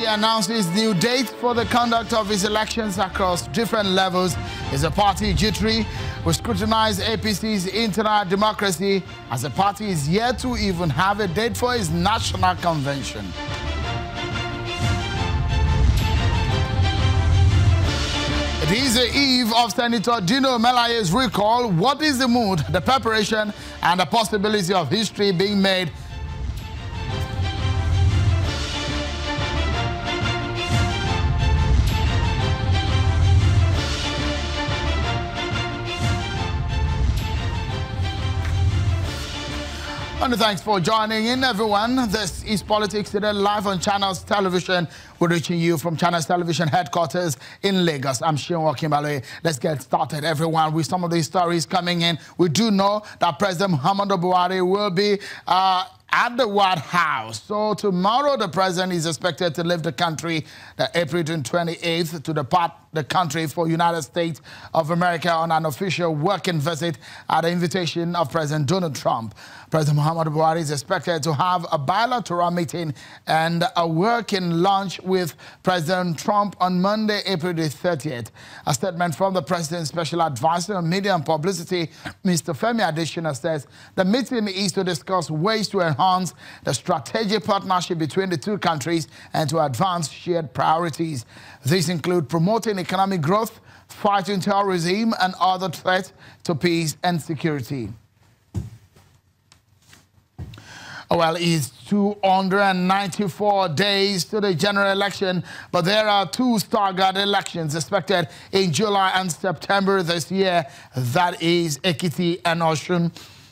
announces new date for the conduct of its elections across different levels. Is a party jittery? We scrutinize APC's internal democracy as the party is yet to even have a date for its national convention. It is the eve of Senator Dino Melaye's recall. What is the mood, the preparation, and the possibility of history being made? And thanks for joining in, everyone. This is Politics Today, live on Channels Television. We're reaching you from Channels Television headquarters in Lagos. I'm Melaye. Let's get started, everyone, with some of these stories coming in. We do know that President Muhammadu Buhari will be at the White House. So tomorrow, the president is expected to leave the country, April 28th, to depart the country for United States of America on an official working visit at the invitation of President Donald Trump. President Muhammadu Buhari is expected to have a bilateral meeting and a working lunch with President Trump on Monday, April 30th. A statement from the president's special advisor on media and publicity, Mr. Femi Adesina, says the meeting is to discuss ways to enhance the strategic partnership between the two countries and to advance shared priorities. These include promoting economic growth, fighting terrorism, and other threats to peace and security. Well, it's 294 days to the general election, but there are two staggered elections expected in July and September this year. That is Ekiti and Osun.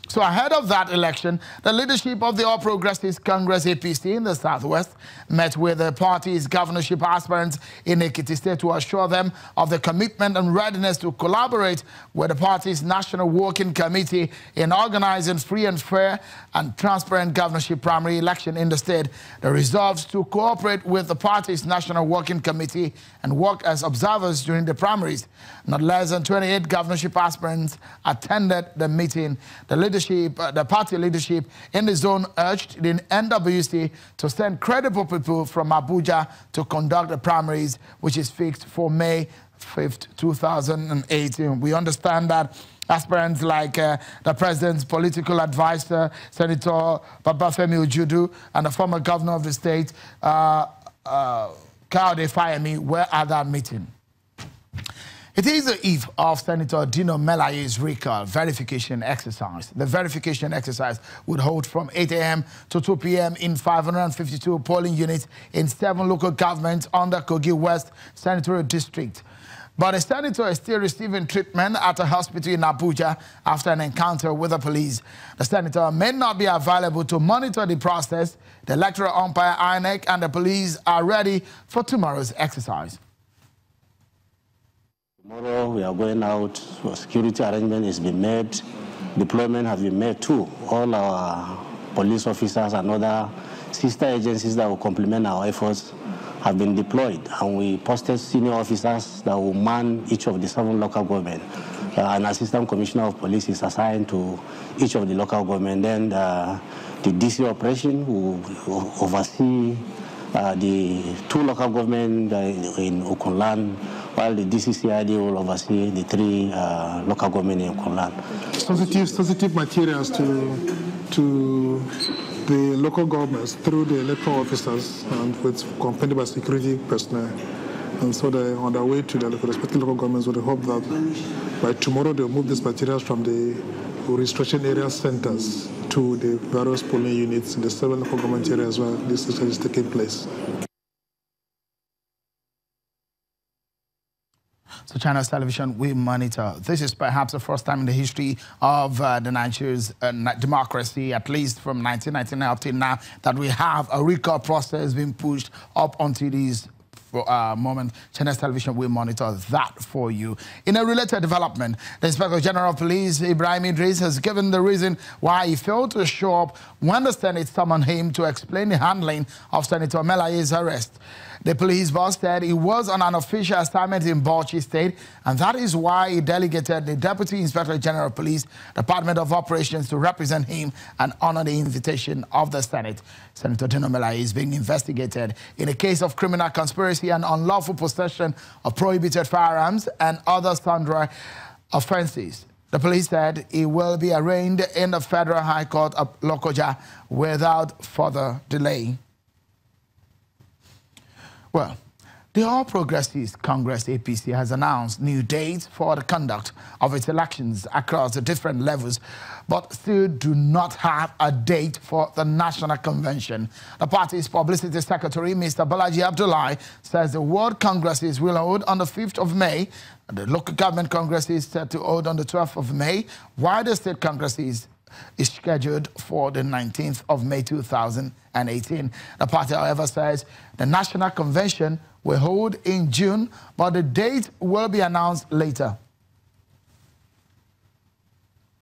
So ahead of that election, the leadership of the All Progressives Congress APC in the Southwest met with the party's governorship aspirants in Ekiti State to assure them of the commitment and readiness to collaborate with the party's National Working Committee in organizing free and fair and transparent governorship primary election in the state. The resolves to cooperate with the party's National Working Committee and work as observers during the primaries. Not less than 28 governorship aspirants attended the meeting. The party leadership in the zone urged the NWC to send credible people from Abuja to conduct the primaries, which is fixed for May 5th, 2018. We understand that aspirants like the president's political advisor, Senator Babafemi Ojudu, and the former governor of the state, Kayode Fayemi, were at that meeting. It is the eve of Senator Dino Melaye's recall verification exercise. The verification exercise would hold from 8 a.m. to 2 p.m. in 552 polling units in 7 local governments under Kogi West Senatorial District. But the senator is still receiving treatment at a hospital in Abuja after an encounter with the police. The senator may not be available to monitor the process. The electoral umpire, INEC, and the police are ready for tomorrow's exercise. Tomorrow we are going out, security arrangement has been made, deployment has been made too. All our police officers and other sister agencies that will complement our efforts have been deployed, and we posted senior officers that will man each of the 7 local government. An assistant commissioner of police is assigned to each of the local government. Then the DC operation will oversee the 2 local government in Okunland, while the DCCID will oversee the 3 local government in Okunland. Sensitive materials to the local governments through the electoral officers and accompanied by security personnel. And so they're on their way to the respective local governments with the hope that by tomorrow they'll move these materials from the registration area centers to the various polling units in the 7 local government areas where this is taking place. So Channels Television, we monitor. This is perhaps the first time in the history of the Nigeria's democracy, at least from 1999 up till now, that we have a recall process being pushed up onto these moment. Channels Television will monitor that for you. In a related development, the Inspector General of Police, Ibrahim Idris, has given the reason why he failed to show up when the Senate summoned him to explain the handling of Senator Melaye's arrest. The police boss said he was on an official assignment in Bauchi State, and that is why he delegated the Deputy Inspector General of Police, Department of Operations, to represent him and honor the invitation of the Senate. Senator Dino Melaye is being investigated in a case of criminal conspiracy and unlawful possession of prohibited firearms and other sundry offenses. The police said he will be arraigned in the Federal High Court of Lokoja without further delay. Well, the All Progressives Congress APC has announced new dates for the conduct of its elections across the different levels, but still do not have a date for the National Convention. The party's publicity secretary, Mr. Balaji Abdullahi, says the World Congresses will hold on the 5th of May, and the local government Congress is set to hold on the 12th of May, while the state Congresses is scheduled for the 19th of May 2018. The party, however, says the National Convention will hold in June, but the date will be announced later.